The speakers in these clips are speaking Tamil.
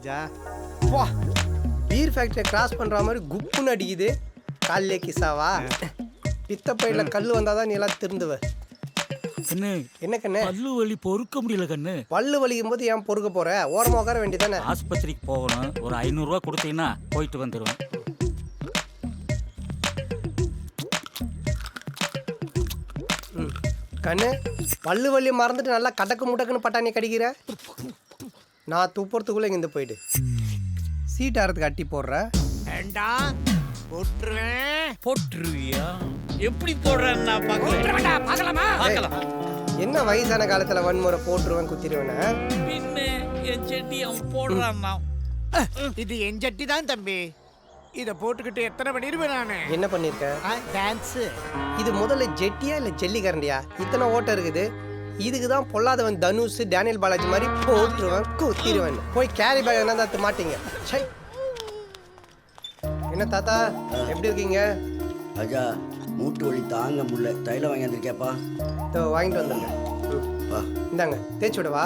ராஜா வா பீர் ஃபேக்டரியை கிராஸ் பண்ணுற மாதிரி குப்புன்னு அடிக்குது. காலையே கிசாவா? பித்தப்பையில் கல் வந்தால் தான் நீ எல்லாம் திருந்துவ. கண்ணு என்ன கண்ணு? பல்லு வலி பொறுக்க முடியல கண்ணு. பல்லு வலிக்கும் போது ஏன் பொறுக்க போற? ஓரமாக உட்கார வேண்டியதானே? ஆஸ்பத்திரிக்கு போகணும். ஒரு 500 ரூபா கொடுத்தீங்கன்னா போயிட்டு வந்துடுவேன். கண்ணு பல்லு வலி மறந்துட்டு நல்லா கடக்கு முடக்குன்னு பட்டாணி கடிக்கிற. நான் துப்புறதுக்குள்ளே இங்கேருந்து போயிடு. சீட் ஆறதுக்கு அட்டி போடுற. போட்டுருவியா? எப்படி போடுறேன்னா பார்க்கலாம். என்ன வயசான காலத்துல வன்முறை போட்டுருவேன் குத்திடுவேன். பின்ன என் செட்டி அவன் போடுறான்னா. இது என் சட்டி தான் தம்பி. இத போட்டுக்கிட்டு எத்தனை பண்ணிருவேன் நானு. என்ன பண்ணிருக்க? டான்ஸ். இது முதல்ல ஜெட்டியா இல்ல ஜெல்லி கரண்டியா? இத்தனை ஓட்டம் இருக்குது. இதுக்கு தான் பொல்லாதவன் தனுஷ் டேனியல் பாலாஜி மாதிரி போட்டுருவேன் குத்திடுவேன். போய் கேரி பேக் என்ன தான் மாட்டீங்க. சை. என்ன தாத்தா எப்படி இருக்கீங்க? ராஜா மூட்டு வலி தாங்க முடியல. தைலம் வாங்கி வந்திருக்கேப்பா. இதோ வாங்கிட்டு வந்துருங்க. இந்தாங்க தேய்ச்சி விடவா?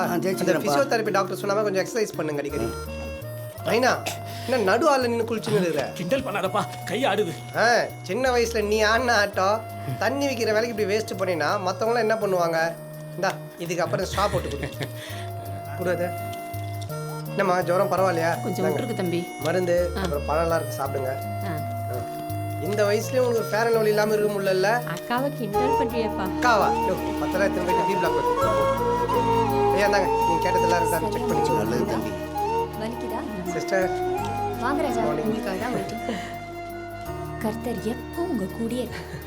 பிசியோதெரபி டாக்டர் சொன்னாம கொஞ்சம் எக்ஸசைஸ் பண்ணுங்க அடிக்கடி. ஐனா என்ன நடு ஆள்ல நின்று குளிச்சுன்னு இருக்கிற? கிண்டல் பண்ணாதப்பா, கை ஆடுது. சின்ன வயசுல நீ ஆடின ஆட்டம் தண்ணி வைக்கிற வேலைக்கு இப்படி வேஸ்ட் பண்ணினா மற்றவங்களாம் என்ன பண்ணுவாங்க? இந்தா இதுக்கு அப்புறம் ஸ்டாப் போட்டு கொடு. புரியுது? என்னம்மா ஜுரம் பரவாயில்லையா? கொஞ்சம் விட்டுருக்கு தம்பி. மருந்து அப்புறம் பழம்லாம் இருக்கு சாப்பிடுங்க. இந்த வயசுலயும் உங்களுக்கு ஃபேர் அண்ட் லவ்லி இல்லாம இருக்க முடியல. அக்காவை கிண்டல் பண்றியப்பா? அக்காவா? பத்தல எத்தனை போயிட்டு டீ பிளாக் ஐயா தாங்க நீங்க கேட்டதெல்லாம் இருக்கா செக் பண்ணி நல்லது தம்பி. வலிக்குதா சிஸ்டர்? வாங்க ராஜா, உங்களுக்காக தான் வெயிட்டிங். கர்த்தர் எப்போ உங்க கூடயே இருக்கார்.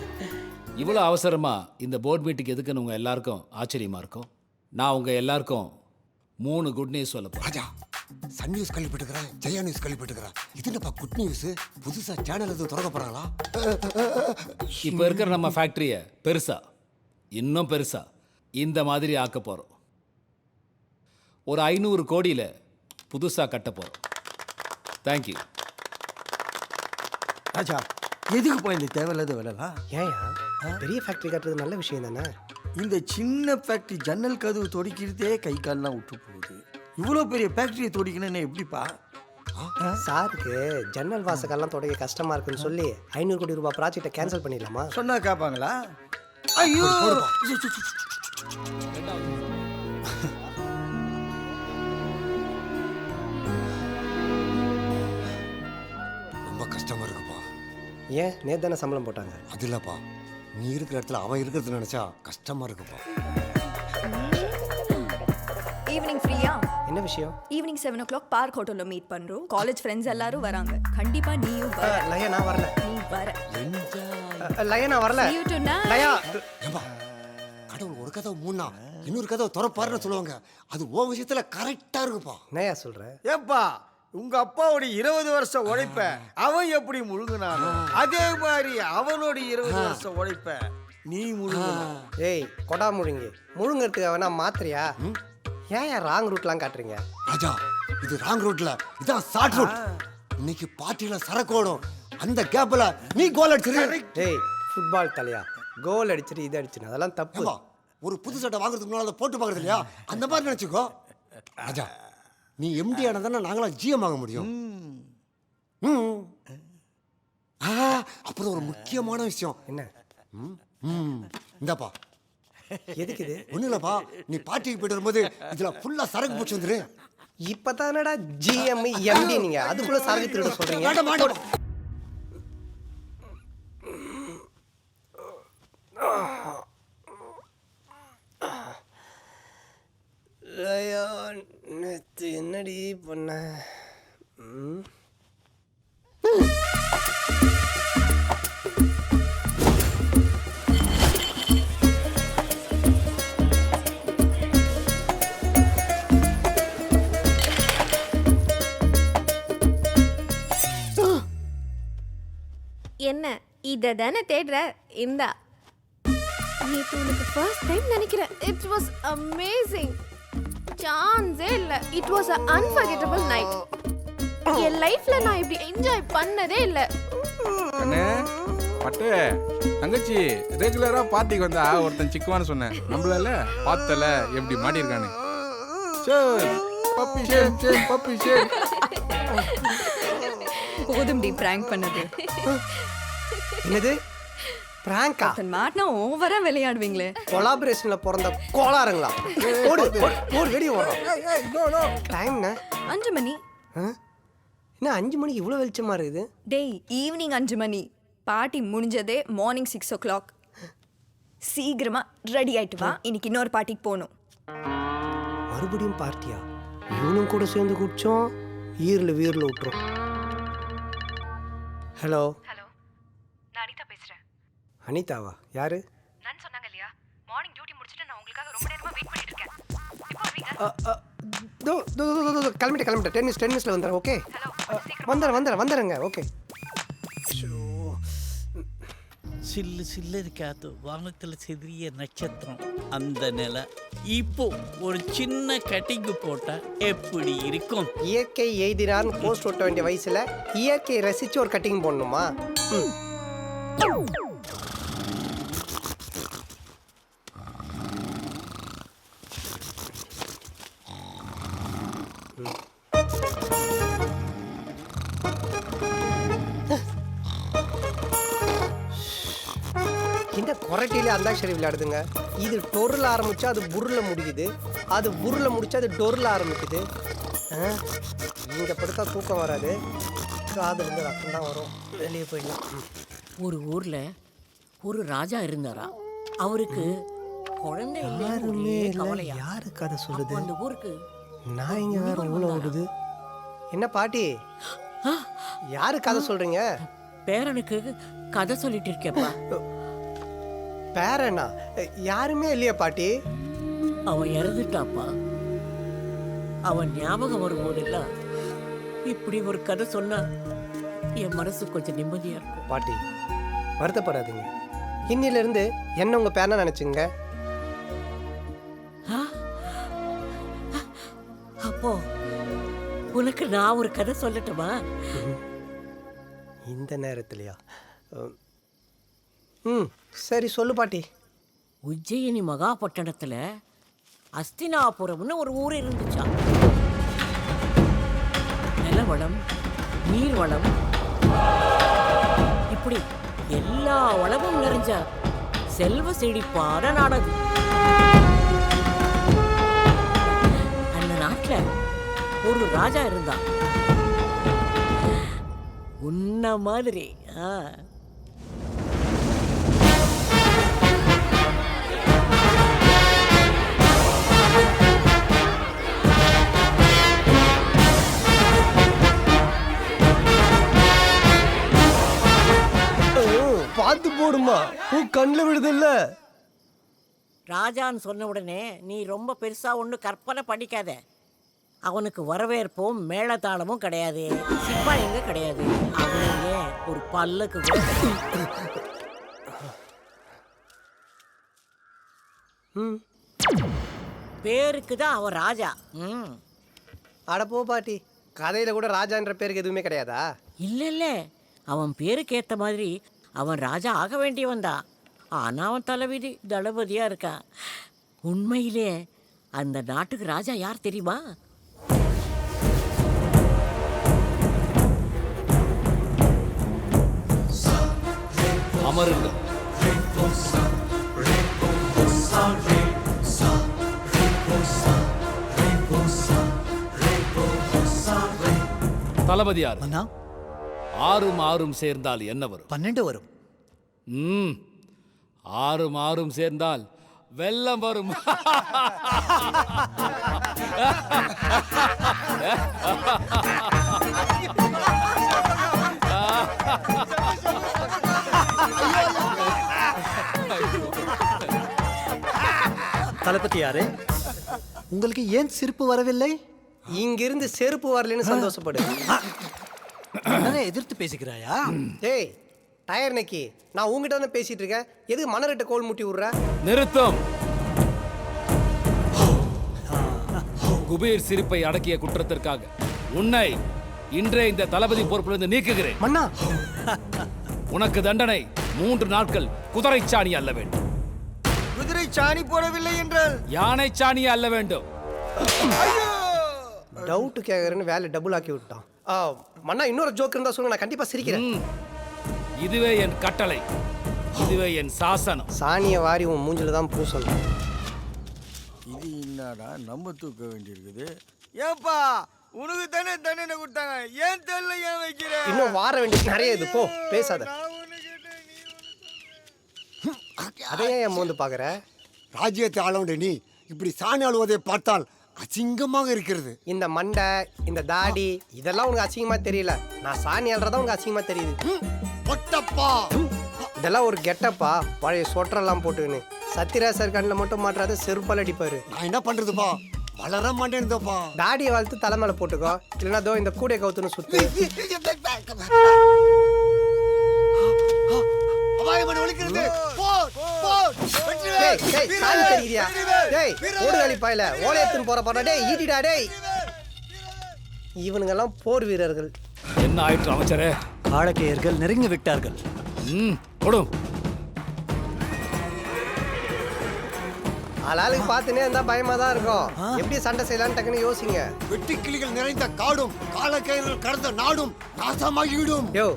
இவ்வளோ அவசரமா இந்த போர்ட் மீட்டிங் எதுக்குன்னு உங்க எல்லாருக்கும் ஆச்சரியமா இருக்கும். நான் உங்க எல்லாருக்கும் 3 குட் நியூஸ் சொல்ல போறேன். ராஜா சன் நியூஸ் கேள்விப்பட்டுக்கிறேன், ஜெயா நியூஸ் கேள்விப்பட்டுக்கிறேன். இது என்னப்பா குட் நியூஸ்? புதுசா சேனல் எதுவும் திறக்க போறாங்களா? இப்போ இருக்கிற நம்ம ஃபேக்டரியை பெருசா இன்னும் பெருசா இந்த மாதிரி ஆக்க போறோம். ஒரு 500 கோடியில புதுசா கட்ட போறோம். தேங்க்யூ. ராஜா எதுக்கு போய் இந்த தேவையில்லாத வேலைலாம்? ஏயா பெரிய ஃபேக்டரி கட்டுறது நல்ல விஷயம் தானே? இந்த சின்ன ஃபேக்டரி ஜன்னல் கதவு தொடிக்கிறதே கை கால்லாம் விட்டு போகுது. இவ்வளோ பெரிய ஃபேக்டரியை தொடிக்கணும்னு எப்படிப்பா? சாருக்கு ஜன்னல் வாசகெல்லாம் தொடங்க கஷ்டமா இருக்குன்னு சொல்லி 500 கோடி ரூபாய் ப்ராஜெக்டை கேன்சல் பண்ணிடலாமா? சொன்னா கேட்பாங்களா? ஐயோ ரொம்ப கஷ்டமா இருக்குப்பா. ஏன் நேத்து தானே சம்பளம் போட்டாங்க? அது இல்லப்பா, நீ இருக்கிற இடத்துல அவன் இருக்கிறது நினைச்சா கஷ்டமா இருக்குப்பா. ஈவினிங் ஃப்ரீயா? என்ன விஷயம்? ஈவினிங் 7 o'clock பார்க் ஹோட்டல்ல மீட் பண்றோம். காலேஜ் ஃப்ரெண்ட்ஸ் எல்லாரும் வராங்க. கண்டிப்பா நீயும் வர. லயா நான் வரல. நீ வர. லயா நான் வரல. See you tonight. லயா ஏம்பா கடவுள் ஒரு கதவை மூணா இன்னொரு கதவை திறப்பாருன்னு சொல்லுவாங்க. அது ஓ விஷயத்துல கரெக்டா இருக்குப்பா. என்னையா சொல்ற? ஏப்பா உங்க அப்பாவோட 20 வருஷம் உழைப்ப அவன் எப்படி முழுங்கினானோ அதே மாதிரி அவனோட 20 வருஷம் உழைப்ப நீ முழுங்கணும். ஏய் கொடா முழுங்கி முழுங்கிறதுக்கு வேணா மாத்திரையா? ஏன் ராங் ரூட்லாம் காட்டுறீங்க? ராஜா இது ராங் ரூட்ல, இதான் ஷார்ட் ரூட். இன்னைக்கு பார்ட்டில சரக்கு ஓடும். அந்த கேப்ல நீ கோல் அடிச்சிரு. டேய் ஃபுட்பால் தலையா கோல் அடிச்சிரு இது அடிச்சிரு அதெல்லாம் தப்பு. ஒரு புது சட்டை வாங்குறதுக்கு முன்னால அதை போட்டு பார்க்கறது இல்லையா? அந்த மாதிரி நினைச்சுக்கோ. ராஜா நீ எம்டி ஆனதானே நாங்களாம் ஜிஎம் வாங்க முடியும். அப்புறம் ஒரு முக்கியமான விஷயம். என்ன? இந்தாப்பா. எதுக்கு இது? ஒன்றும் இல்லைப்பா, நீ பார்ட்டிக்கு போயிட்டு வரும்போது இதில் ஃபுல்லாக சரக்கு போச்சு வந்துரு. இப்பதானடா ஜிஎம் எம்டி நீங்க அதுக்குள்ள சரக்கு திருட சொல்றீங்க. நேத்து என்னடி பண்ண? என்ன இத தானே தேடுற? இந்தா. நேத்து உனக்கு ஃபர்ஸ்ட் டைம் நினைக்கிறேன். It was amazing. சான்ஸே இல்ல. It was an unforgettable night. என் லைஃப்ல நான் இப்படி என்ஜாய் பண்ணதே இல்ல. அண்ணே பட்டு தங்கச்சி ரெகுலரா பார்ட்டிக்கு வந்தா ஒருத்தன் சிக்குவான்னு சொன்னேன். நம்மள பார்த்தல எப்படி மாட்டி இருக்கானு. பப்பி ஷேப் பப்பி ஷேப் போதும் டி பிராங்க் பண்ணது. என்னது பிராங்கா? மாட்டினா ஓவரா விளையாடுவீங்களே. கொலாபரேஷன்ல பிறந்த கோளாறுங்களா? ஓடு ஓடு வெடி ஓடும். டைம்னா 5 மணி. என்ன 5 மணிக்கு இவ்வளோ வெளிச்சமா இருக்குது? டேய் ஈவினிங் 5 மணி. பார்ட்டி முடிஞ்சதே மார்னிங் 6 o'clock. சீக்கிரமா ரெடி ஆயிட்டு வா, இன்னைக்கு இன்னொரு பார்ட்டிக்கு போகணும். மறுபடியும் பார்ட்டியா? இவனும் கூட சேர்ந்து குடிச்சோம், வீரில் விட்டுரும். ஹலோ ஹலோ, நான் அனிதா பேசுறேன். அனிதாவா? யாரு? நான் சொன்னாங்க இல்லையா, மார்னிங் டியூட்டி முடிச்சிட்டு நான் உங்களுக்காக ரொம்ப நேரமா வெயிட் பண்ணிட்டு இருக்கேன். இப்போ வருவீங்க? கிளம்பிட்டேன் 10 மினிட்ஸ்ல வந்துடுறேன். ஓகே வந்துடுறேங்க. ஓகே. சில்லு சில்லு காத்து வானத்தில் சிறிய நட்சத்திரம் அந்த நிலை இப்போ ஒரு சின்ன கட்டிங்கு போட்டா எப்படி இருக்கும்? இயற்கை எய்தினான் போஸ்ட் ஒட்ட வேண்டிய வயசுல இயற்கையை ரசிச்சு ஒரு கட்டிங் போடணுமா? இந்த கொரட்டியில அந்தாக்ஷரி விளையாடுதுங்க. இது டொருல ஆரம்பிச்சா அது புருல முடியுது, அது புருல முடிச்சா அது டொருல ஆரம்பிக்குது. இங்க படுத்தா தூக்கம் வராது, காதுல இருந்து ரத்தம் தான் வரும். வெளியே போயிடலாம். ஒரு ஊர்ல ஒரு ராஜா இருந்தாரா. அவருக்கு குழந்தை யாருமே இல்லைன்னு இல்லை. யாரு கதை சொல்லுது? அந்த ஊருக்கு நான் இங்க வேற ஊழ விடுது. என்ன பாட்டி, யாரு கதை சொல்றீங்க? பேரனுக்கு கதை சொல்லிட்டு இருக்கேப்பா. பேரனா? யாருமே இல்லையா பாட்டி? அவன் இறந்துட்டாப்பா. அவன் ஞாபகம் வரும்போதெல்லாம் இப்படி ஒரு கதை சொன்னா என் மனசு கொஞ்சம் நிம்மதியா இருக்கும். பாட்டி வருத்தப்படாதீங்க, இன்னில இருந்து என்ன உங்க பேரனா நினைச்சுங்க. அப்போ உனக்கு நான் ஒரு கதை சொல்லட்டுமா? இந்த நேரத்துலயா? சரி சொல்லு பாட்டி. உஜ்ஜயினி மகாபட்டணத்துல அஸ்தினாபுரம்னு ஒரு ஊர் இருந்துச்சா. நிலவளம், நீர்வளம், இப்படி எல்லா வளமும் நிறைஞ்ச செல்வ செழிப்பான நாடது. அந்த நாட்டுல ஒரு ராஜா இருந்தான். உன்ன மாதிரி. பார்த்து போடுமா, பூ கண்ணில் விடுதில்ல. ராஜான்னு சொன்ன உடனே நீ ரொம்ப பெருசா ஒன்று கற்பனை பண்ணிக்காத. அவனுக்கு வரவேற்பும் மேளதாளமும் கிடையாது, சிப்பாயிங்க கிடையாது, அவனுங்க ஒரு பல்லக்கு கூட கிடையாது. பேருக்கு தான் அவன் ராஜா. அட போ பாட்டி, கதையில கூட ராஜான்ற பேருக்கு எதுவுமே கிடையாதா? இல்ல, அவன் பேருக்கு ஏத்த மாதிரி அவன் ராஜா ஆக வேண்டியவன் தான். ஆனா அவன் தலைவிதி தளபதியா இருக்கான். உண்மையிலே அந்த நாட்டுக்கு ராஜா யார் தெரியுமா? அமருங்கள். தளபதியார், 6ம் 6ம் சேர்ந்தால் என்ன வரும்? 12 வரும். 6ம் 6ம் சேர்ந்தால் வெள்ளம் வரும். தளபதி யாரு? உங்களுக்கு ஏன் சிரிப்பு வரவில்லை? இங்கிருந்து செருப்பு வரலன்னு சந்தோஷப்படு. எதிர்த்து பேசிக்கிறாயா? ஏய் டயர் நக்கி, நான் உங்ககிட்ட தானே பேசிட்டு இருக்கேன், எதுக்கு மணரட்ட கோல் முட்டி விடுற? நிறுத்தம். குபீர் சிரிப்பை அடக்கிய குற்றத்திற்காக உன்னை இன்றே இந்த தளபதி பொறுப்பிலிருந்து நீக்குகிறேன். மன்னா, உனக்கு தண்டனை 3 நாட்கள் குதிரை சாணி அல்ல வேண்டும். குதிரை சாணி போடவில்லை என்றால் யானை சாணி அல்ல வேண்டும். டவுட் கேட்கறேன்னு வேலை டபுள் ஆக்கி விட்டான். மண்ணா இன்னொரு ஜோக் இருந்தா சொல்லுங்க, நான் கண்டிப்பா சிரிக்கிறேன். இதுவே என் கட்டளை, இதுவே என் சாசனம். சாணியை வாரி உன் மூஞ்சில தான் பூசணும். இது என்னடா நம்ம தூக்க வேண்டியிருக்குது? ஏப்பா உனக்கு தானே தண்டனை கொடுத்தாங்க, ஏன் தெரியல ஏன் வைக்கிற? இன்னும் வார வேண்டியது நிறைய இது, போ பேசாத. அதையே என் மோந்து பாக்குற. ராஜ்யத்தை ஆள வேண்டிய நீ இப்படி சாணி அழுவதை பார்த்தால் அசிங்கமாக இருக்கிறது. இந்த மண்டை, இந்த தாடி இதெல்லாம் உனக்கு அசிங்கமா தெரியல. நான் சாணி அல்றதா உனக்கு அசிங்கமா தெரியுது. பொட்டப்பா, இதெல்லாம் ஒரு கெட்டப்பா. பழைய சொட்டரெல்லாம் போட்டுக்கின்னு சத்யராஜர் கண்ணில் மட்டும் மாற்றாத செருப்பால் அடிப்பாரு. நான் என்ன பண்றதுப்பா, வளர மாட்டேன்னுப்பா. தாடியை வளர்த்து தலை மேல போட்டுக்கோ, இல்லைன்னா தோ இந்த கூடைய கவுத்துன்னு சுத்து. இவனுங்கெல்லாம் போர் வீரர்கள். என்ன ஆயிற்று அமைச்சரே? காலக்கேயர்கள் நெருங்கி விட்டார்கள். கொடும். ஆளாளுக்கு பார்த்துனே இருந்தா பயமா தான் இருக்கும். எப்படி சண்டை செய்யலாம்னு டக்குன்னு யோசிங்க. வெட்டுக்கிளிகள் நிறைந்த காடும் காலக்கேயர்கள் கடந்த நாடும் நாசமாகிவிடும். யோ,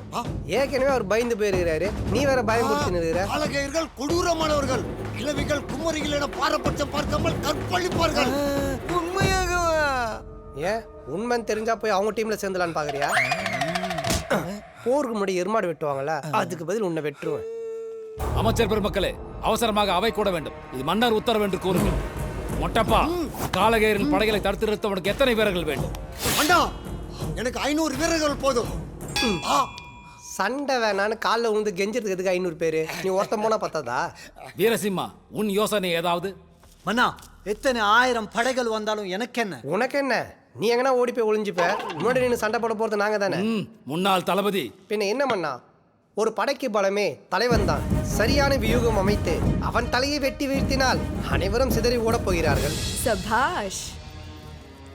ஏற்கனவே அவர் பயந்து போயிருக்கிறாரு, நீ வேற பயமுறுத்தி நிற்கிற. காலக்கேயர்கள் கொடூரமானவர்கள். இளவிகள் குமரிகள் என பாரபட்சம் பார்க்காமல் கற்பழிப்பார்கள். உண்மையாகவா? ஏன் உண்மைன்னு தெரிஞ்சா போய் அவங்க டீம்ல சேர்ந்துலான்னு பாக்குறியா? போருக்கு முன்னாடி எருமாடு வெட்டுவாங்கல்ல, அதுக்கு பதில் உன்னை வெட்டுருவேன். அமைச்சர் பெருமக்களே, அவசரமாக அவை கூட வேண்டும். இது மன்னர் உத்தரவு என்று கூறுங்கள். மொட்டப்பா, காலகேயரின் படைகளை தடுத்து நிறுத்த உனக்கு எத்தனை வீரர்கள் வேண்டும்? எனக்கு 500 வீரர்கள் போதும். சண்டை வேணான்னு காலில் விழுந்து கெஞ்சறதுக்கு 500 பேரு, நீ ஒருத்தன் போனா பத்தாதா? வீரசிம்மா, உன் யோசனை ஏதாவது? மன்னா, எத்தனை 1000 படைகள் வந்தாலும் எனக்கு என்ன? உனக்கு என்ன? நீ எங்கன்னா ஓடி போய் ஒளிஞ்சுப்ப. முன்னாடி நின்று சண்டை போட போறது நாங்க தானே. முன்னாள் தளபதி. பின்ன என்ன மன்னா, ஒரு படைக்கு பலமே தலைவன் தான். சரியான வியூகம் அமைத்து அவன் தலையை வெட்டி வீழ்த்தினால் அனைவரும் சிதறி ஓடப் போகிறார்கள். சபாஷ்,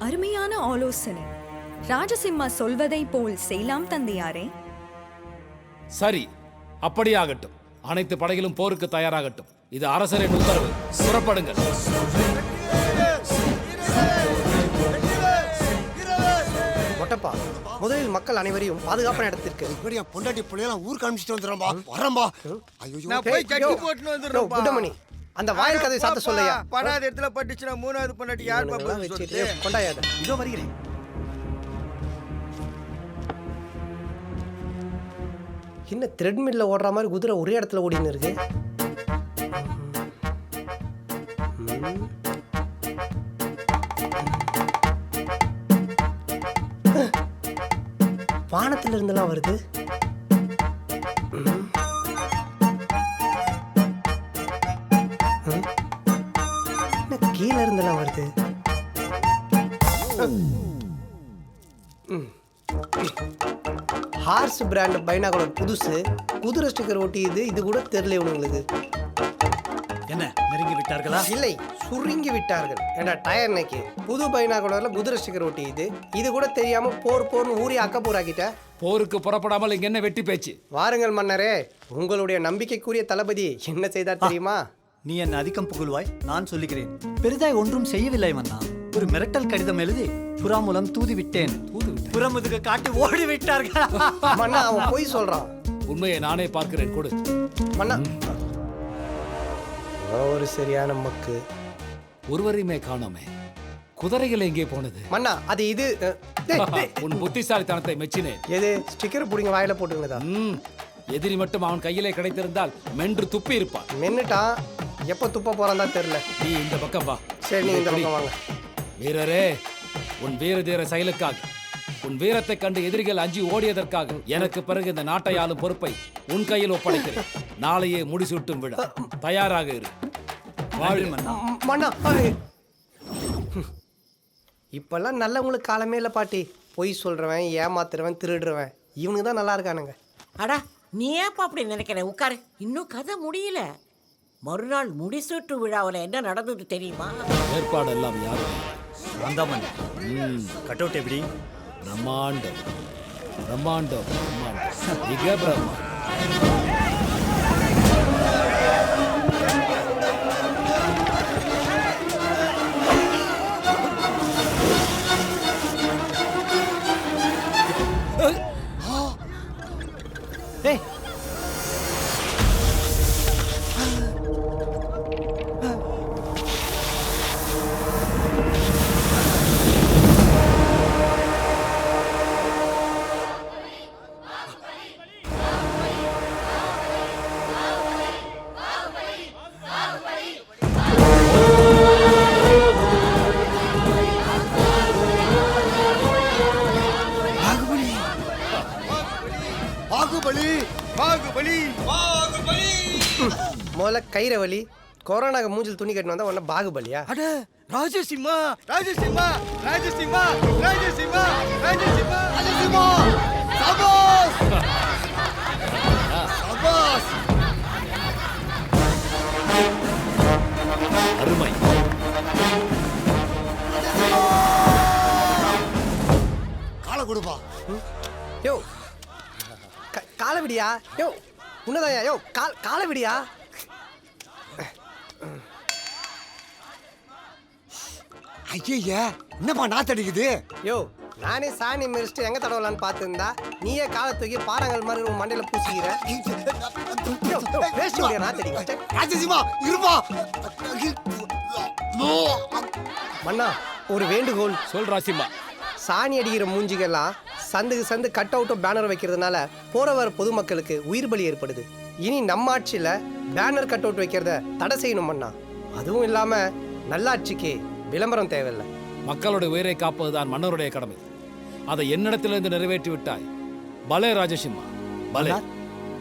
அருமையான ஆலோசனை. ராஜசிம்மா சொல்வதை போல் செய்யலாம் தந்தையாரே. சரி, அப்படியாகட்டும். அனைத்து படைகளும் போருக்கு தயாராகட்டும். இது அரசரின் உத்தரவு. புறப்படுங்கள். மொட்டப்பா, முதலில் மக்கள் அனைவரையும் பாதுகாப்பான இடத்திற்கு. பொண்டாட்டி பிள்ளையெல்லாம் ஊருக்கு அனுப்பிச்சிட்டு வந்துடுறோம்பா. வரம்பா. நான் போய் கட்டி போட்டுன்னு வந்துடுறேன். குட்டமணி, அந்த வாயில் கதை சாத்த சொல்லையா? படாத இடத்துல பட்டுச்சுன்னா மூணாவது பொண்டாட்டி யார் பாப்பா வச்சிட்டு கொண்டாயாத. இதோ வருகிறேன். என்ன த்ரெட்மில்ல ஓடுற மாதிரி குதிரை ஒரே இடத்துல ஓடின்னு இருக்கு? வானத்துல இருந்தெல்லாம் வருது. கீழே இருந்தெல்லாம் வருது. ஹார்ஸ் பிராண்ட் பைனாகுலர் புதுசு, குதிரை ஸ்டிக்கர் ஒட்டியது. இது கூட தெரியல உங்களுக்கு. என்ன நெருங்கி விட்டார்களா? இல்லை, சுருங்கி விட்டார்கள். ஏண்டா டயர் நக்கி புது பைனாகுலர்ல குதிரை ஸ்டிக்கர் ஒட்டியது. இது கூட தெரியாம போர்னு ஊறி அக்கப்பூராக்கிட்ட. போருக்கு புறப்படாமல் இங்க என்ன வெட்டி பேச்சு? வாருங்கள் மன்னரே, உங்களுடைய நம்பிக்கைக்குரிய தளபதி என்ன செய்தார் தெரியுமா? நீ என்ன அதிகம் புகழ்வாய், நான் சொல்லுகிறேன். பெரிதாய் ஒன்றும் செய்யவில்லை மன்னா. ஒரு மிரட்டல் கடிதம் எழுதி புறா மூலம் தூதி விட்டேன். புறமுதுக காட்டி ஓடி விட்டார்கள். மன்னா, அவன் போய் சொல்றான். உண்மையை நானே பார்க்கிறேன். கொடு மன்னா. ஒரு சரியான மக்கு. ஒருவரையுமே காணோமே. குதிரைகள் எங்கே போனது? மன்னா, அது இது. உன் புத்திசாலித்தனத்தை மெச்சினேன். எது ஸ்டிக்கர் புடிங்க வாயில போட்டுங்கதா? எதிரி மட்டும் அவன் கையிலே கிடைத்திருந்தால் மென்று துப்பி இருப்பான். மென்னுட்டான். எப்ப துப்ப போறான் தான் தெரியல. நீ இந்த பக்கம் வா. சரி, நீ இந்த பக்கம் வாங்க. வீரரே, உன் வீர தீர செயலுக்காக, உன் வீரத்தை கண்டு எதிரிகள் அஞ்சி ஓடியதற்காக எனக்கு பிறகு இந்த நாட்டை ஆளும் பொறுப்பை உன் கையில் ஒப்படைக்கிறேன். நாளையே முடிசூட்டும் விழா. தயாராக இரு. மன்னா, இப்பெல்லாம் நல்லவங்களுக்கு காலமே இல்லை பாட்டி. பொய் சொல்றவன், ஏமாத்துறவன், திருடுறவன், இவனுக்கு தான் நல்லா இருக்கானுங்க. அடா, நீ ஏப்பா அப்படி நினைக்கிற? உட்காரு, இன்னும் கதை முடியல. மறுநாள் முடிசூட்டு விழாவில் என்ன நடந்தது தெரியுமா? ஏற்பாடு எல்லாம் யாரு? கட் அவுட் எப்படி? பிரம்மாண்டம், பிரம்மாண்டம், பிரம்மாண்டம், மிக பிரம்மாண்டம். டேய் பாகுபலி பாகுபலி பாகுபலி. முதல்ல கயிறை வலி, கொரோனாக்கு மூஞ்சில் துணி கட்டினு வந்தா உடனே பாகுபலியா? அட ராஜசிம்மா ராஜசிம்மா ராஜசிம்மா ராஜசிம்மா ராஜசிம்மா ராஜசிம்மா சபாஸ் சபாஸ். அருமை. காலை கொடுப்பா. யோ காலை விடியா? யோ உன்னதாயா? யோ காலை விடியா? ஐயா என்னப்பா நாத்தடிக்குது? யோ நானே சாணி மிரிச்சிட்டு எங்க தடவலான்னு பார்த்துருந்தா நீயே காலை தூக்கி பாறாங்கல் மாதிரி உன் மண்டையில பூசிக்கிற. வேஸ்ட் முடியா நாத்தடி. ராஜசிம்மா இருப்பா. மன்னா ஒரு வேண்டுகோள். சொல் ராசிம்மா. சாணி அடிக்கிற மூஞ்சிகள்லாம் சந்து கட் அவுட்டும் பேனர் வைக்கிறதுனால போற வர பொதுமக்களுக்கு உயிர் பலி ஏற்படுது. இனி நம்ம ஆட்சியில பேனர் கட் அவுட் வைக்கிறத தடை செய்யணும் அண்ணா. அதுவும் இல்லாம நல்லாட்சிக்கு விளம்பரம் தேவையில்லை. மக்களுடைய உயிரை காப்பதுதான் மன்னருடைய கடமை. அதை என்னிடத்திலிருந்து நிறைவேற்றி விட்டாய். பலே ராஜசிம்மா பலே.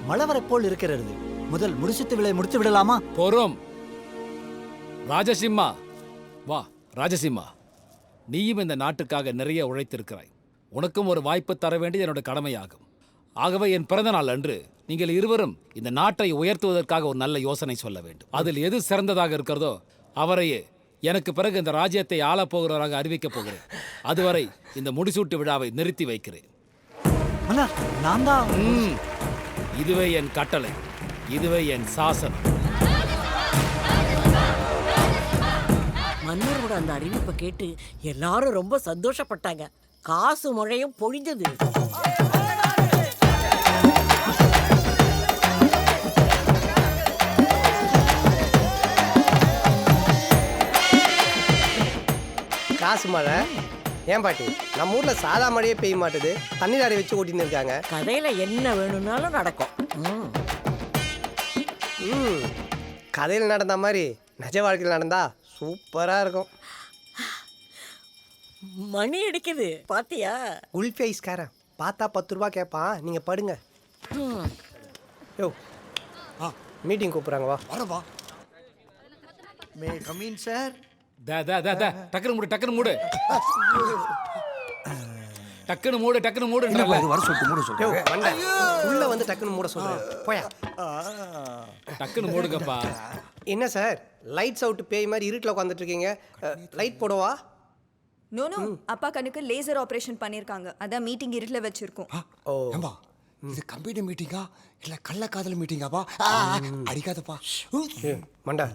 மழை வரப்போல் இருக்கிறது. முதல் முடிச்சுட்டு விலை முடித்து விடலாமா? போறோம். ராஜசிம்மா வா. ராஜசிம்மா, நீயும் இந்த நாட்டுக்காக நிறைய உழைத்திருக்கிறாய். உனக்கும் ஒரு வாய்ப்பு தர வேண்டியது என்னோட கடமையாகும். ஆகவே என் பிறந்த நாள் அன்று நீங்கள் இருவரும் இந்த நாட்டை உயர்த்துவதற்காக ஒரு நல்ல யோசனை சொல்ல வேண்டும். அதில் எது சிறந்ததாக இருக்கிறதோ அவரையே எனக்கு பிறகு இந்த ராஜ்யத்தை ஆளப்போகிறவராக அறிவிக்கப் போகிறேன். அதுவரை இந்த முடிசூட்டு விழாவை நிறுத்தி வைக்கிறேன். இதுவே என் கட்டளை, இதுவே என் சாசனம். மன்னரோட அந்த அறிவிப்பை கேட்டு எல்லாரும் ரொம்ப சந்தோஷப்பட்டாங்க. காசு மழையும் பொழிஞ்சது. காசு மழை ஏன் பாட்டி? நம்ம ஊர்ல சாதா மழையே பெய்ய மாட்டுது. தண்ணி லாரி வச்சு ஓட்டின்னு இருக்காங்க. கதையில என்ன வேணும்னாலும் நடக்கும். கதையில் நடந்த மாதிரி நிஜ வாழ்க்கையில் நடந்தா சூப்பரா இருக்கும். மணி அடிக்குது பாத்தியா? குல்ஃபி ஐஸ்காரன் பார்த்தா 10 ரூபா கேட்பான். நீங்க படுங்க. யோ மீட்டிங் கூப்பிடுறாங்க, வா. வரப்பா. May come in sir. டக்குனு மூடு டக்குனு மூடு டக்குனு மூடு. வர சொல்லிட்டு மூட சொல்லு. உள்ள வந்து டக்குனு மூட சொல்றேன். போயா டக்குனு மூடுங்கப்பா. என்ன சார் லைட்ஸ் அவுட் பேய் மாதிரி இருட்டில் உட்காந்துட்டு இருக்கீங்க? லைட் போடவா? நோ அப்பா கண்ணுக்கு லேசர் ஆபரேஷன் பண்ணிருக்காங்க. அதான் மீட்டிங் இருட்டுல வச்சிருக்கோம். ஓ ஏம்பா இது கம்பெனி மீட்டிங்கா இல்ல கள்ளக்காதல் மீட்டிங்காப்பா? அடிக்காதப்பா. மண்டா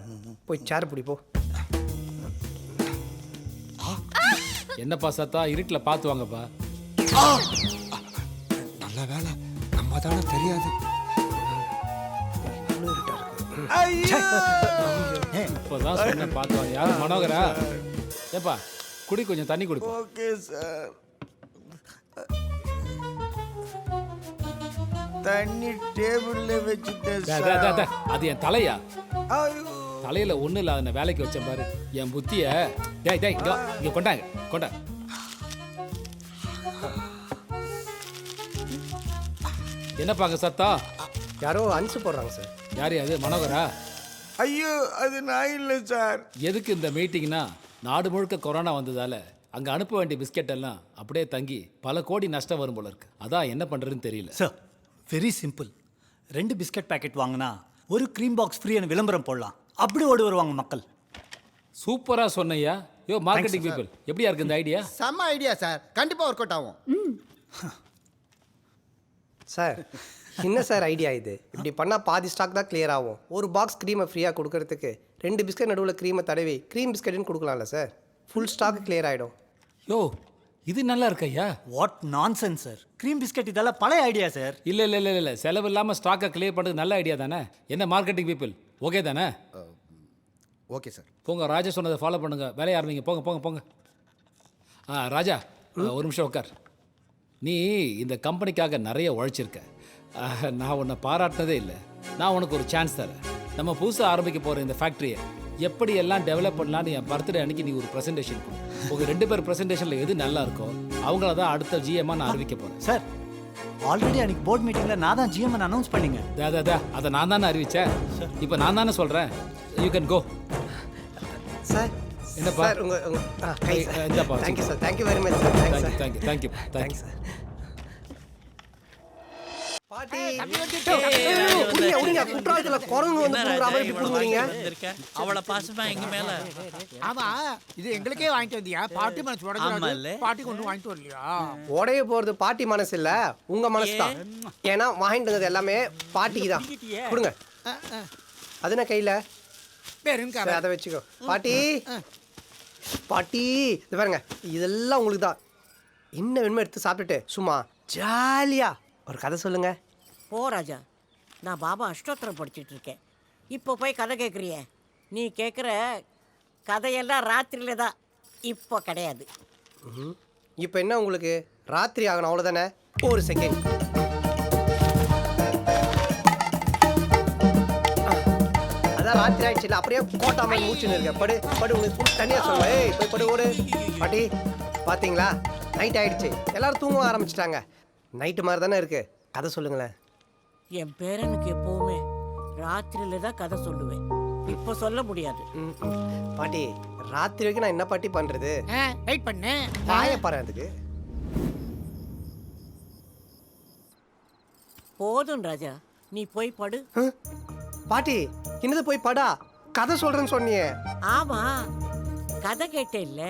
போய் சேர் பிடி போ. என்னப்பா சத்தா? இருட்டில் பார்த்து வாங்கப்பா. நல்ல வேலை நம்ம தானே தெரியாது. இப்போதான் சொன்னேன் பார்த்து வாங்க. யாரும் மனோகரா? ஏப்பா குடி, கொஞ்சம் தண்ணி குடிப்போம். Okay sir. தண்ணி டேபிள்ல வச்சுட்டேன் சார். அது என் தலையா? ஐயோ தலையில ஒண்ணு இல்ல, அதை வேலைக்கு வச்சேன் பாரு. என் புத்திய இங்க கொண்டாங்க கொண்டா. என்னப்பாங்க சத்தம்? யாரோ அனுசு போடுறாங்க சார். யாரு அது? மனோகரா? ஐயோ அது நான் இல்லை சார். எதுக்கு இந்த மீட்டிங்னா, நாடு முழுக்க கொரோனா வந்ததால அங்க அனுப்ப வேண்டிய பிஸ்கெட் எல்லாம் அப்படியே தங்கி பல கோடி நஷ்டம் வரும் போல இருக்கு. அதான் என்ன பண்றதுன்னு தெரியல sir. Very simple. 2 biscuit packet வாங்கினா ஒரு க்ரீம் பாக்ஸ் ஃப்ரீன்னு விளம்பரம் போடலாம். அப்படி ஓடி வருவாங்க மக்கள். சூப்பரா சொன்னையா. யோ மார்க்கெட்டிங் பீப்புள், எப்படியா இருக்கு இந்த ஐடியா? செம்ம ஐடியா சார். கண்டிப்பா ஒர்க் அவுட் ஆகும். சார் என்ன சார் ஐடியா இது? இப்படி பண்ணால் பாதி ஸ்டாக் தான் கிளியர் ஆகும். ஒரு பாக்ஸ் க்ரீமை ஃப்ரீயாக கொடுக்கறதுக்கு 2 பிஸ்கட் நடுவில் க்ரீமை தடவி க்ரீம் பிஸ்கட்னு கொடுக்கலாம்ல சார்? ஃபுல் ஸ்டாக் கிளியர் ஆகிடும். யோ இது நல்லா இருக்கு ஐயா. What nonsense sir. Cream biscuit இதெல்லாம் பழைய ஐடியா சார். இல்ல இல்ல இல்ல இல்ல, செலவு இல்லாம ஸ்டாக்கை கிளியர் பண்றது நல்ல ஐடியா தானே? என்ன மார்க்கெட்டிங் பீப்புள், ஓகே தானே? Okay sir. போங்க, ராஜா சொன்னதை ஃபாலோ பண்ணுங்க, வேலையை ஆரம்பிங்க. போங்க போங்க போங்க. ராஜா, ஒரு நிமிஷம் உட்கார். நீ இந்த கம்பெனிக்காக நிறைய உழைச்சிருக்க. நான் உன்னை பாராட்டினதே இல்லை. நான் உனக்கு ஒரு சான்ஸ் தரேன். நம்ம புதுசாக ஆரம்பிக்க போகிற இந்த ஃபேக்ட்ரியை எப்படி எல்லாம் டெவலப் பண்ணலான்னு என் பர்த்டே அன்னைக்கு நீ ஒரு ப்ரெசன்டேஷன் கொடு. உங்கள் 2 பேர் ப்ரெசன்டேஷனில் எது நல்லா இருக்கோ அவங்கள தான் அடுத்த ஜிஎம்மாக நான் அறிவிக்க போகிறேன். சார், ஆல்ரெடி அன்னைக்கு போர்ட் மீட்டிங்கில் நான் தான் ஜிஎம் அனௌன்ஸ் பண்ணிங்க. அதை நான் தானே அறிவித்தேன். இப்போ நான் தானே சொல்கிறேன். You can go. சார் என்னப்பா? சார் உங்கள் கை சார். இந்தாப்பா. Thank you sir. Thank you very much sir. Thanks sir. Thank you thank you thanks sir. பாட்டி குற்றாலத்துல குரங்கு வந்து புடுங்குற மாதிரி புடுங்குறீங்க. அவளை பாசமா எங்க மேல. ஆமா, இது எங்களுக்கே வாங்கிட்டு வந்தியா? பாட்டி மனசு உடைஞ்சிராது. பாட்டி கொண்டு வாங்கிட்டு வரலையா? உடைய போறது பாட்டி மனசு இல்ல, உங்க மனசு தான். ஏன்னா வாங்கிட்டு வந்தது எல்லாமே பாட்டிக்கு தான். கொடுங்க. அது என்ன கையில? சரி, அதை வச்சுக்கோ. பாட்டி பாட்டி இது பாருங்க, இதெல்லாம் உங்களுக்கு தான். என்ன வேணுமோ எடுத்து சாப்பிட்டுட்டு சும்மா ஜாலியா ஒரு கதை சொல்லுங்க. போ ராஜா, நான் பாபா அஷ்டோத்திரம் படிச்சுட்டு இருக்கேன். இப்போ போய் கதை கேட்குறிய? நீ கேட்குற கதையெல்லாம் ராத்திரியில தான், இப்போ கிடையாது. இப்போ என்ன உங்களுக்கு ராத்திரி ஆகணும் அவ்வளோதானே? ஒரு செகண்ட். அதான் ராத்திரி ஆயிடுச்சு இல்லை, அப்படியே கோட்டா மாதிரி மூச்சுன்னு இருக்க. படு படு, உங்களுக்கு தனியாக சொல்லுவேன். ஏய் போய் படு ஓடு. பாட்டி பார்த்தீங்களா, நைட் ஆயிடுச்சு, எல்லாரும் தூங்க ஆரம்பிச்சிட்டாங்க. நைட்டு மாதிரி தானே இருக்கு, கதை சொல்லுங்களேன். என் பேரனுக்கு எப்பவுமே ராத்திரியில தான் கதை சொல்லுவேன், இப்போ சொல்ல முடியாது. பாட்டி ராத்திரி வரைக்கும் நான் என்ன பாட்டி பண்றது? வெயிட் பண்ணு, வாய பாரு. அதுக்கு போதும் ராஜா, நீ போய் படு. பாட்டி என்னது போய் படா? கதை சொல்றேன்னு சொன்னியே. ஆமா, கதை கேட்டேல்ல.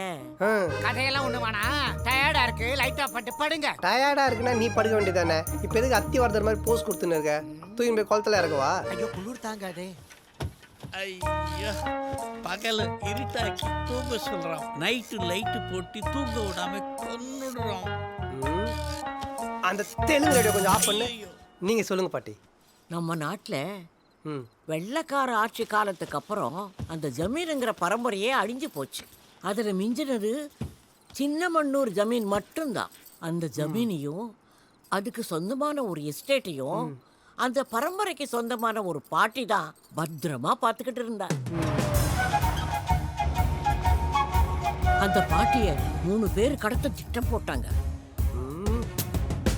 கதையெல்லாம் ஒண்ணு வேணா, டயர்டா இருக்கு, லைட் ஆஃப் பண்ணிட்டு படுங்க. டயர்டா இருக்குன்னா நீ படுக்க வேண்டியதானே? இப்போ எதுக்கு அத்தி வரதர் மாதிரி போஸ் கொடுத்துன்னு இருக்க? தூக்கி போய் குளத்துல இறங்குவா. ஐயோ குளிர் தாங்காதே. ஐயா, பகல இருட்டாக்கி தூங்க சொல்றான், நைட்டு லைட்டு போட்டு தூங்க விடாம கொன்னுடுறோம். அந்த தெலுங்கு ரேடியோ கொஞ்சம் ஆஃப் பண்ணு. நீங்க சொல்லுங்க பாட்டி. நம்ம நாட்டுல வெள்ளைக்கார ஆட்சி காலத்துக்கு அப்புறம் அந்த ஜமீனுங்கிற பரம்பரையே அழிஞ்சு போச்சு. அதில் மிஞ்சினது சின்னமண்ணூர் ஜமீன் மட்டும்தான். அந்த ஜமீனையும் அதுக்கு சொந்தமான ஒரு எஸ்டேட்டையும் அந்த பரம்பரைக்கு சொந்தமான ஒரு பாட்டி தான் பத்திரமா பார்த்துக்கிட்டு இருந்தா. அந்த பாட்டியை 3 பேர் கடத்த திட்டம் போட்டாங்க.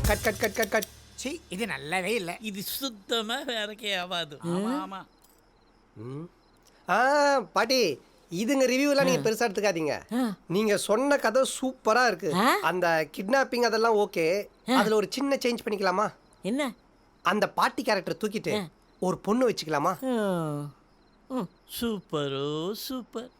Cut cut cut cut cut. இது நல்லாவே இல்லை. இது சுத்தமா வேறக்கே ஆகாது. ஆமா. பாட்டி இதுங்க ரிவ்யூலாம் நீங்க பெருசா எடுத்துக்காதீங்க. நீங்க சொன்ன கதை சூப்பரா இருக்கு. அந்த கிட்னாப்பிங் அதெல்லாம் ஓகே. அதுல ஒரு சின்ன சேஞ்ச் பண்ணிக்கலாமா? என்ன? அந்த பாட்டி கேரக்டர் தூக்கிட்டு ஒரு பொண்ணு வச்சுக்கலாமா? சூப்பரோ சூப்பர்.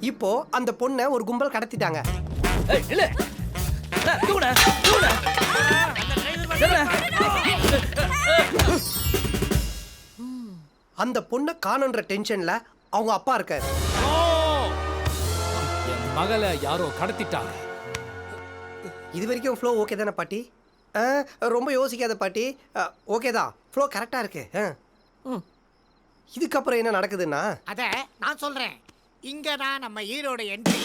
இப்போ அந்த பொண்ணை ஒரு கும்பல் கடத்திட்டாங்க. அந்த பொண்ணை காணுன்ற டென்ஷன்ல அவங்க அப்பா இருக்காரு. என் மகளை யாரோ கடத்திட்டாங்க. இது வரைக்கும் ஃப்ளோ ஓகே தானே பாட்டி? ரொம்ப யோசிக்காத பாட்டி. ஓகே தான், ஃப்ளோ கரெக்டா இருக்கு. இதுக்கப்புறம் என்ன நடக்குதுன்னா, அத நான் சொல்றேன். இங்க தான் நம்ம ஹீரோட என்ட்ரி.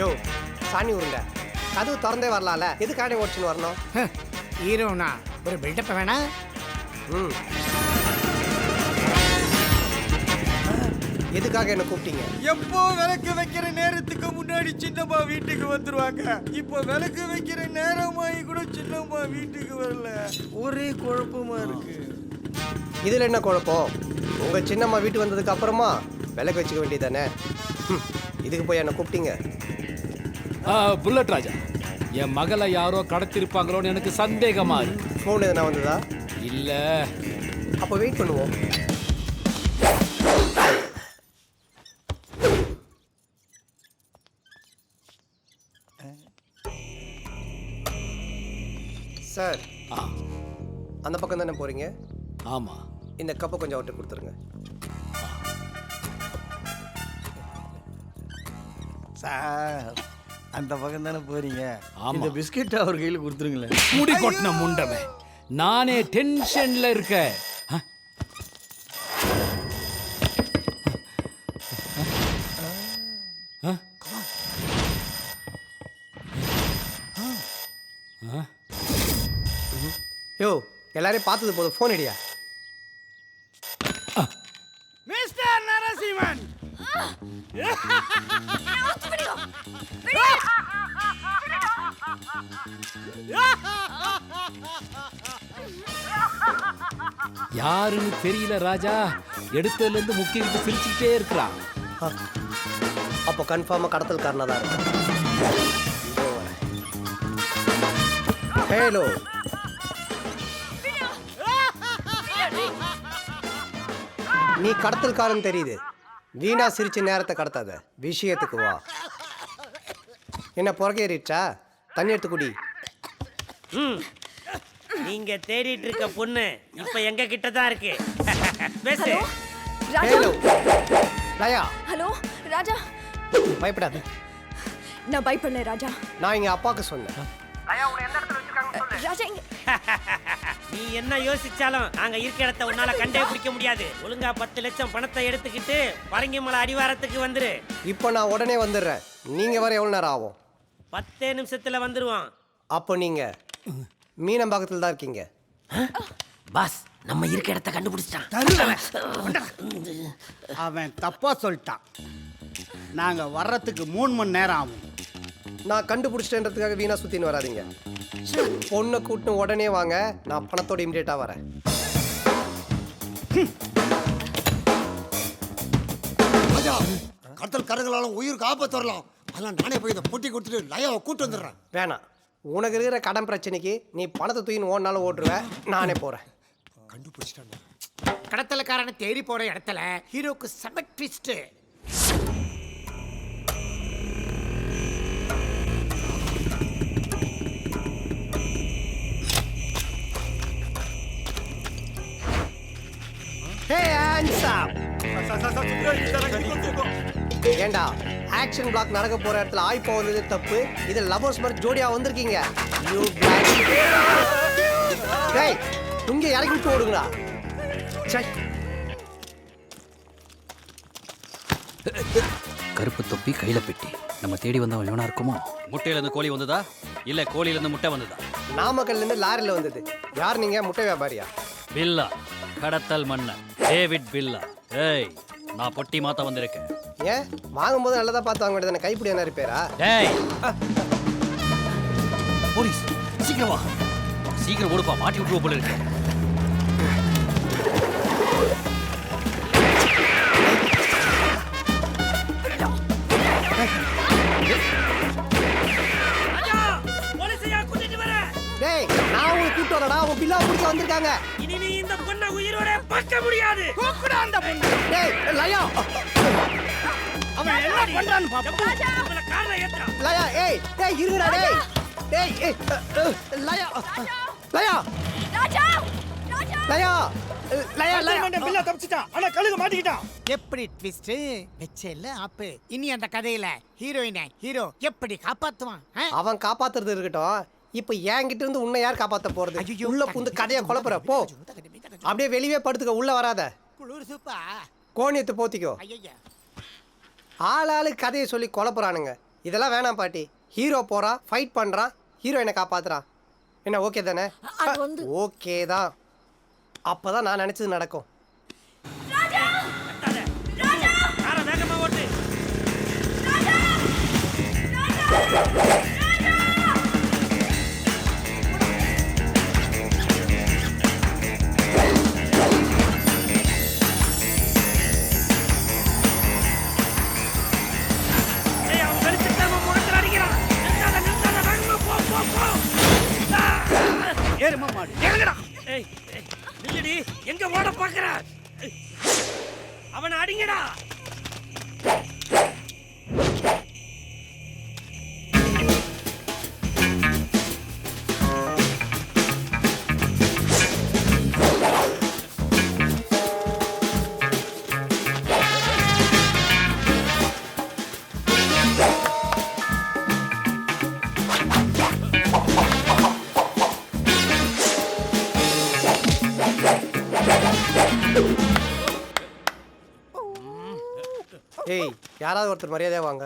யோ சாணி உருண்டை, கதவு திறந்தே வரலாம்ல, எதுக்காக ஓடிச்சுன்னு வரணும்? ஹீரோனா ஒரு பில்டப் வேணா? எதுக்காக என்ன கூப்பிட்டீங்க? எப்போ விளக்கு வைக்கிற நேரத்துக்கு முன்னாடி சின்னம்மா வீட்டுக்கு வந்துருவாங்க. இப்போ விளக்கு வைக்கிற நேரமாயி கூட சின்னம்மா வீட்டுக்கு வரல. ஒரே குழப்பமா இருக்கு. இதுல என்ன குழப்பம்? உங்க சின்னம்மா வீட்டுக்கு வந்ததுக்கு அப்புறமா விளக்கு வச்சுக்க வேண்டியதானே? இதுக்கு போய் என்ன கூப்பிட்டீங்க? புல்லட் ராஜா, என் மகளை யாரோ கடத்திருப்பாங்களோன்னு எனக்கு சந்தேகமா இருக்கு. ஃபோன் எதுனா வந்ததா? இல்ல, அப்போ வெயிட் பண்ணுவோம். சார், அந்த பக்கம் தானே போறீங்க? ஆமா. இந்த கப்பை கொஞ்சம் அவர்கிட்ட கொடுத்துருங்க. சார், அந்த பக்கம் தானே போறீங்க? ஆமா. இந்த பிஸ்கெட் அவர் கையில் கொடுத்துருங்களேன். முடி கொட்டின முண்டவன், நானே டென்ஷன்ல இருக்கேன். யோ, எல்லாரையும் பார்த்தது போதும், ஃபோன் அடியா. மிஸ்டர் நரசிம்மன், யாருன்னு தெரியல ராஜா, எடுத்ததுல இருந்து முக்கிட்டு சிரிச்சுக்கிட்டே இருக்கிறான். அப்போ கன்ஃபார்மா கடத்தல்காரனா தான் இருக்கும். ஹலோ, நீ கடத்தல்காரன் தெரியுது, வீணா சிரிச்சு நேரத்தை கடத்தாத, விஷயத்துக்கு வா. என்ன புறக்கேறிச்சா? தண்ணி எடுத்து குடி. நீங்க தேடிட்டு இருக்க பொண்ணு இப்ப எங்க கிட்ட தான் இருக்கு. பேசு. ஹலோ ராஜா. ஹலோ ராஜா. பயப்படாத. நான் பயப்படல ராஜா. நான் எங்க அப்பாவுக்கு சொன்னேன். ராஜா, நீ என்ன யோசிச்சாலும் அங்க இருக்க இடத்த உன்னால கண்டே பிடிக்க முடியாது. ஒழுங்கா 10 லட்சம் பணத்தை எடுத்துக்கிட்டு பரங்கிமலை அடிவாரத்துக்கு வந்துரு. இப்போ நான் உடனே வந்துடுறேன். நீங்க வர எவ்வளவு நேரம் ஆகும்? 10 நிமிஷத்துல வந்துருவான். அப்போ நீங்க மீனம்பாக்கத்தில் தான் இருக்கீங்க. பாஸ், நம்ம இருக்க இடத்த கண்டுபிடிச்சிட்டான். அவன் தப்பா சொல்லிட்டான். நாங்க வர்றதுக்கு 3 மணி நேரம் ஆகும். நான் கண்டுபிடிச்சிட்டேன்றதுக்காக வீணா சுத்தின்னு வராதீங்க. பொண்ணை கூட்டின்னு உடனே வாங்க, நான் பணத்தோட இமிடியேட்டா வரேன். ராஜா, கடத்தல் கரங்களாலும் உயிருக்கு ஆபத்து வரலாம். அதெல்லாம் நானே போய் இதை பொட்டி கொடுத்துட்டு லயாவை கூட்டு வந்துடுறேன். வேணாம், உனக்கு இருக்கிற கடன் பிரச்சனைக்கு நீ பணத்தை தூக்கின்னு ஓடினாலும் ஓட்டுருவேன். நானே போறேன். கண்டுபிடிச்சிட்டாங்க. கடத்தலக்காரனை தேடி போற இடத்துல ஹீரோக்கு செம ட்விஸ்ட். ஏண்டா, ஆக்ஷன் பிளாக் நடக்க போற இடத்துல ஆய் போவது தப்பு. இது லவர்ஸ் மாதிரி ஜோடியா வந்திருக்கீங்க. டேய், இங்க இறக்கி விட்டு ஓடுங்களா. கருப்பு தொப்பி கையில பெட்டி, நம்ம தேடி வந்தவன் இவனா இருக்குமோ? முட்டையில இருந்து கோழி வந்ததா இல்ல கோழியில இருந்து முட்டை வந்ததா? நாமக்கல்ல இருந்து லாரில வந்தது. யார் நீங்க? முட்டை வியாபாரியா? பில்லா, கடத்தல் மன்னன் டேவிட் பில்லா. ஏய், நான் பொட்டி மாத்த வந்திருக்கேன். ஏன் வாங்கும்போது நல்லதா பார்த்து வாங்க வேண்டியதானே? கைப்பிடி என்ன ரிப்பேரா? டேய் போலீஸ், சீக்கிரம் வா. சீக்கிரம் ஓடுப்பா, மாட்டி விட்டுருவ போல இருக்கு. டேய், நான் உங்களை கூட்டு வரடா. உங்க பில்லா பிடிக்க வந்திருக்காங்க. இனி நீ இந்த பொண்ணை உயிரோட பார்க்க முடியாது. கூக்குடா அந்த பொண்ணு. டேய் லயா, அவன் என்ன பண்றான்னு பாப்போம். அவளை கார்ல ஏத்துறா. லயா, ஏய் டேய் இருடா. டேய் டேய், ஏய் லயா, லயா, ராஜா, ராஜா. லயா, லயா, லயா. பில்லா தப்பிச்சிட்டான். ஆனா கழுகு மாட்டிக்கிட்டான். எப்படி ட்விஸ்ட் வெச்சேல்ல ஆப்பு. இனி அந்த கதையில ஹீரோயினை ஹீரோ எப்படி காப்பாத்துவான்? அவன் காப்பாத்துறது இருக்கட்டும். இப்ப என்கிட்ட இருந்து உன்னை யார் காப்பாத்த போறது? உள்ள புந்து கதையை குழப்புற. போ, அப்படியே வெளியே படுத்துக்க, உள்ள வராத. குளிர் சூப்பா. கோணியத்தை போத்திக்கோ. ஐயா, ஆளாளு கதையை சொல்லி குழப்புறானுங்க. இதெல்லாம் வேணாம் பாட்டி. ஹீரோ போறான், ஃபைட் பண்றான், ஹீரோயினை காப்பாத்துறான். என்ன ஓகே தானே? ஓகே தான். அப்பதான் நான் நினைச்சது நடக்கும். காரை வேகமா ஓட்டு. எங்க ஓட அவனை அடிங்கடா. ஏய், யாராவது ஒருத்தர் மரியாதையா வாங்க.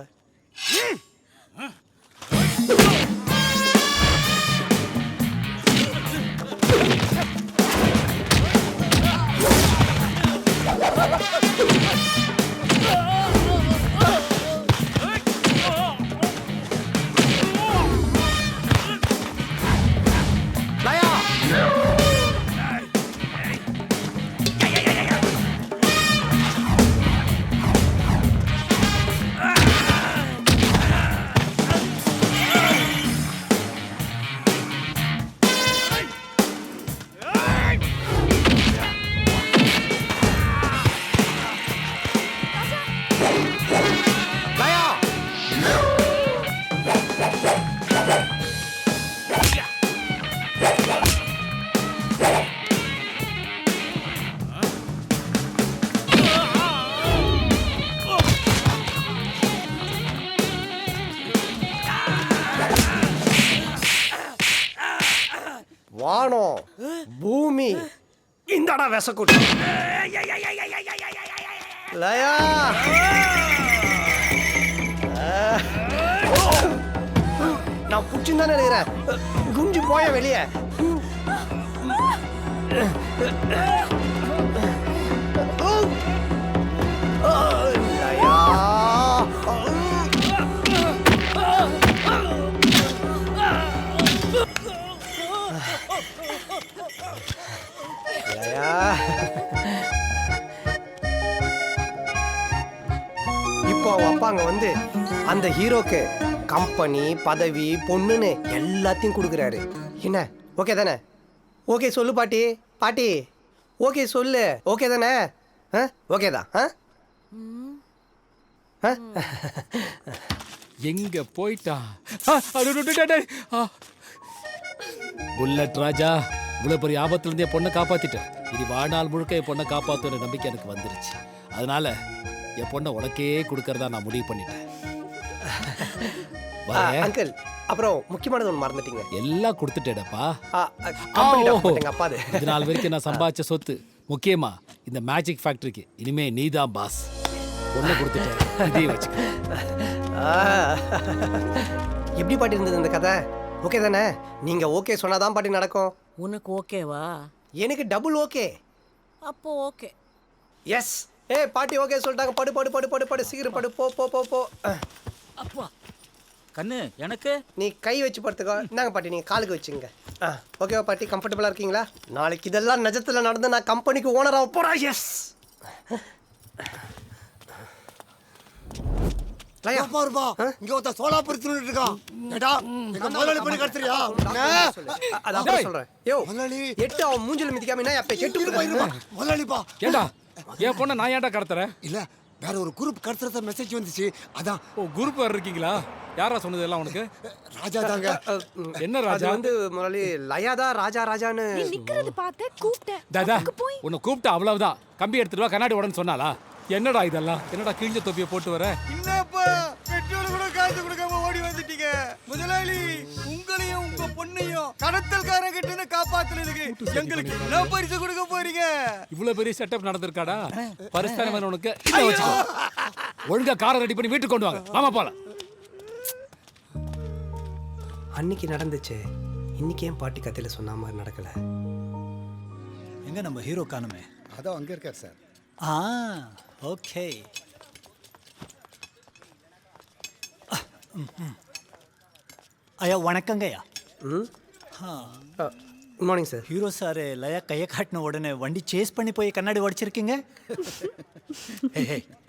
வானம், பூமி, இந்தடா விசக்குட்டி. லயா, நான் புடிச்சுன்னு தானே நினைக்கிறேன். குஞ்சு போய வெளியே. லயா, இப்போ அவன் அப்பா அங்க வந்து அந்த ஹீரோக்கு கம்பெனி, பதவி, பொண்ணுன்னு எல்லாத்தையும் கொடுக்குறாரு. என்ன ஓகே தானே? ஓகே சொல்லு பாட்டி. பாட்டி ஓகே சொல்லு. ஓகே தானே? ஓகே தான். எங்க போயிட்டா? புல்லட் ராஜா, இவ்வளவு பெரிய ஆபத்துல இருந்து என் பொண்ணை காப்பாத்திட்டேன். இது வாழ்நாள் முழுக்க என் பொண்ணை காப்பாத்துற நம்பிக்கை எனக்கு வந்துருச்சு. அதனால என் பொண்ணை உனக்கே கொடுக்கறதா நான் முடிவு பண்ணிட்டேன். அங்கிள், அப்புறம் முக்கியமானது ஒன்று மறந்துட்டீங்க. எல்லாம் கொடுத்துட்டேடப்பா. அப்பா இது நாள் வரைக்கும் நான் சம்பாதிச்ச சொத்து, முக்கியமா இந்த மேஜிக் ஃபேக்டரிக்கு இனிமே நீதான் பாஸ். பொண்ணை கொடுத்துட்டேன், இதையும் வச்சுக்க. எப்படி பாட்டி இருந்தது இந்த கதை? ஓகே தானே? நீங்க ஓகே சொன்னாதான் பாட்டி நடக்கும். உனக்கு ஓகேவா? எனக்கு டபுள் ஓகே. அப்போ ஓகே. எஸ். பாட்டி ஓகே சொல்லிட்டாங்க. படு படு படு படு படு சீக்கிரம் படு. போ போ போ போ. அப்பா கண்ணு எனக்கு நீ கை வச்சு படுத்துக்கோ. இந்தாங்க பாட்டி, நீங்க காலுக்கு வச்சுங்க. ஓகேவா பாட்டி? கம்ஃபர்டபுளா இருக்கீங்களா? நாளைக்கு இதெல்லாம் நிஜத்துல நடந்து நான் கம்பெனிக்கு ஓனரா போறேன். எஸ். பாருப்பா, இங்க ஒருத்த சோலா பறிச்சு இருக்கான். ஏடா, எங்க முதலாளி பண்ணி கடத்துறியா? அதான் சொல்றேன். யோ முதலாளி, எட்டு அவன் மூஞ்சில மிதிக்காம என்ன அப்ப எட்டு போயிருப்பா. முதலாளிப்பா, ஏண்டா என் பொண்ணை நான் ஏன்டா கடத்துறேன்? இல்ல, வேற ஒரு குரூப் கடத்துறத மெசேஜ் வந்துச்சு. அதான். ஓ, குரூப் வேற இருக்கீங்களா? யாரா சொன்னது எல்லாம் உனக்கு? ராஜா தாங்க. என்ன ராஜா? வந்து முதலாளி லயாதா ராஜா ராஜான்னு நிக்கிறது பார்த்த கூப்பிட்டேன். தாதா உன்னை கூப்பிட்டா அவ்வளவுதான். கம்பி எடுத்துட்டு வா, கண்ணாடி உடனே சொன்னாலா? என்னடா இதெல்லாம்? என்னடா கிழிஞ்ச தொப்பியை போட்டு வர? என்னப்பா பெட்ரோல் கூட காசு கொடுக்காம ஓடி வந்துட்டீங்க. முதலாளி, உங்களையும் உங்க பொண்ணையும் கடத்தல்காரன் கிட்ட இருந்து காப்பாத்துறதுக்கு எங்களுக்கு என்ன பரிசு கொடுக்க போறீங்க? இவ்வளவு பெரிய செட்டப் நடந்திருக்காடா? பரிஸ்தான உனக்கு. ஒழுங்கா காரை ரெடி பண்ணி வீட்டுக்கு கொண்டு வாங்க. மாமா போலாம். அன்னைக்கு நடந்துச்சு, இன்னைக்கு ஏன் பாட்டி கதையில சொன்ன மாதிரி நடக்கல? எங்க நம்ம ஹீரோ காணுமே? அதோ அங்க இருக்கார் சார். ஓகே. ஐயா வணக்கங்க ஐயா. Good morning sir. Hero sir லயா கையை காட்டின உடனே வண்டி சேஸ் பண்ணி போய் கண்ணாடி உடைச்சிருக்கீங்க.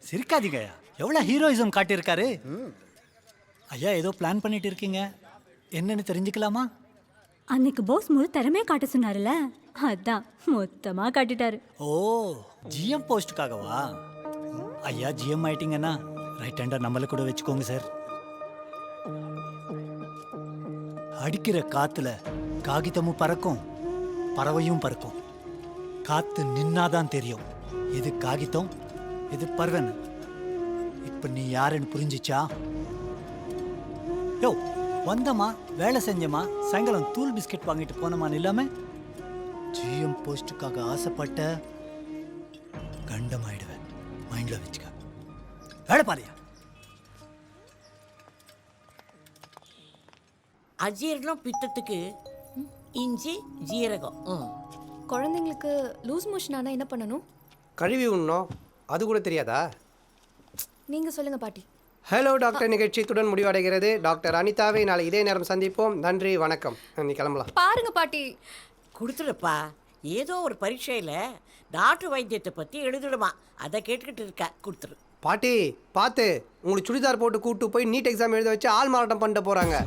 சிரிக்காதீங்க ஐயா, எவ்வளோ ஹீரோயிசம் காட்டியிருக்காரு. ஐயா ஏதோ பிளான் பண்ணிட்டு இருக்கீங்க, என்னன்னு தெரிஞ்சுக்கலாமா? அன்னைக்கு பாஸ் முழு திறமையை காட்ட சொன்னார்ல, அதான் மொத்தமா காட்டிட்டாரு. ஓ, ஜிஎம் போஸ்டுக்காகவா? ஐயா ஜிஎம் ஆயிட்டீங்கன்னா ரைட் ஹேண்டா நம்மள கூட வச்சுக்கோங்க சார். அடிக்கிற காத்துல காகிதமும் பறக்கும், பறவையும் பறக்கும். காத்து நின்னாதான் தெரியும் எது காகிதம் எது பறவைன்னு. இப்ப நீ யாருன்னு புரிஞ்சிச்சா? யோ வந்தமா வேலை செஞ்சமா சாயங்காலம் தூள் பிஸ்கெட் வாங்கிட்டு போனமான்னு இல்லாம ஜிஎம் போஸ்டுக்காக ஆசைப்பட்ட கண்டமாயிடுவேன். மைண்ட்ல வச்சுக்க. வேலை பாருயா. அஜீரணம் பித்தத்துக்கு இஞ்சி ஜீரகம். குழந்தைங்களுக்கு லூஸ் மோஷன் ஆனால் என்ன பண்ணணும்? கழுவி உண்ணோம். அது கூட தெரியாதா? நீங்கள் சொல்லுங்கள் பாட்டி. ஹலோ டாக்டர் நிகழ்ச்சி இத்துடன் முடிவடைகிறது. டாக்டர் அனிதாவை நாளை இதே நேரம் சந்திப்போம். நன்றி, வணக்கம். நீ கிளம்பலாம். பாருங்க பாட்டி. கொடுத்துடுப்பா. ஏதோ ஒரு பரீட்சையில் நாட்டு வைத்தியத்தை பற்றி எழுதிடுமா, அதை கேட்டுக்கிட்டு இருக்க. கொடுத்துரு. பாட்டி பார்த்து, உங்களுக்கு சுடிதார் போட்டு கூப்பிட்டு போய் நீட் எக்ஸாம் எழுத வச்சு ஆள் மாறாட்டம் பண்ணிட்டு போகிறாங்க.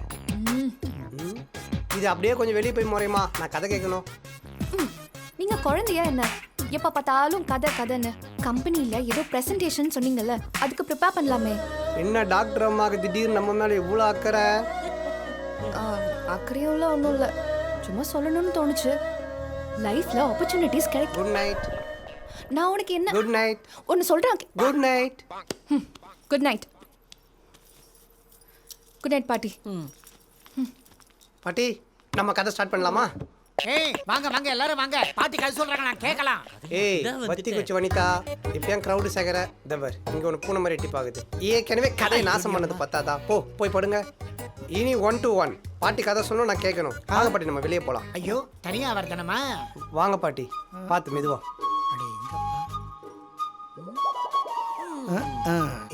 இது அப்படியே கொஞ்சம் வெளியே போய் முறையுமா? நான் கதை கேட்கணும். நீங்க குழந்தையா என்ன? எப்ப பார்த்தாலும் கதை கதைன்னு. கம்பெனில ஏதோ பிரசன்டேஷன் சொன்னீங்கல்ல, அதுக்கு ப்ரிப்பேர் பண்ணலாமே. என்ன டாக்டர் அம்மாவுக்கு திடீர்னு நம்ம மேலே இவ்வளோ அக்கறை? அக்கறையும் ஒன்றும் இல்லை, சும்மா சொல்லணும்னு தோணுச்சு. லைஃப்ல ஆப்பர்ச்சுனிட்டிஸ் கிடைக்கும். Good night. நான் உனக்கு என்ன? Good night. ஒன்று சொல்றேன். Good night. Good night. Good night பாட்டி. பாட்டி நம்ம கதை ஸ்டார்ட் பண்ணலாமா? ஏய் வாங்க வாங்க எல்லாரும் வாங்க. பாட்டி கதை சொல்றாங்க, நான் கேட்கலாம். ஏய் வத்தி குச்சி வனிதா, இப்படியா கிரௌடு சேகர தவர் இங்க ஒரு பூனை மாதிரி எட்டி பாக்குது. ஏற்கனவே கதையை நாசம் பண்ணது பத்தாதா? போய் படுங்க. இனி 1 to 1 பாட்டி கதை சொல்லணும், நான் கேட்கணும். வாங்க பாட்டி நம்ம வெளியே போலாம். ஐயோ தனியா வரதனமா? வாங்க பாட்டி, பார்த்து மெதுவா.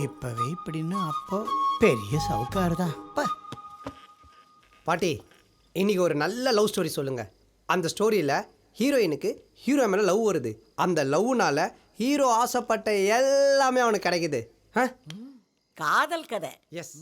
இப்பவே இப்படின்னு அப்போ பெரிய சவுக்காரு தான். பாட்டி இன்னைக்கு ஒரு நல்ல லவ் ஸ்டோரி சொல்லுங்க. அந்த ஸ்டோரியில் ஹீரோயினுக்கு ஹீரோ மேலே லவ் வருது. அந்த லவ்னால ஹீரோ ஆசைப்பட்ட எல்லாமே அவனுக்கு கிடைக்குது. காதல் கதை. எஸ்.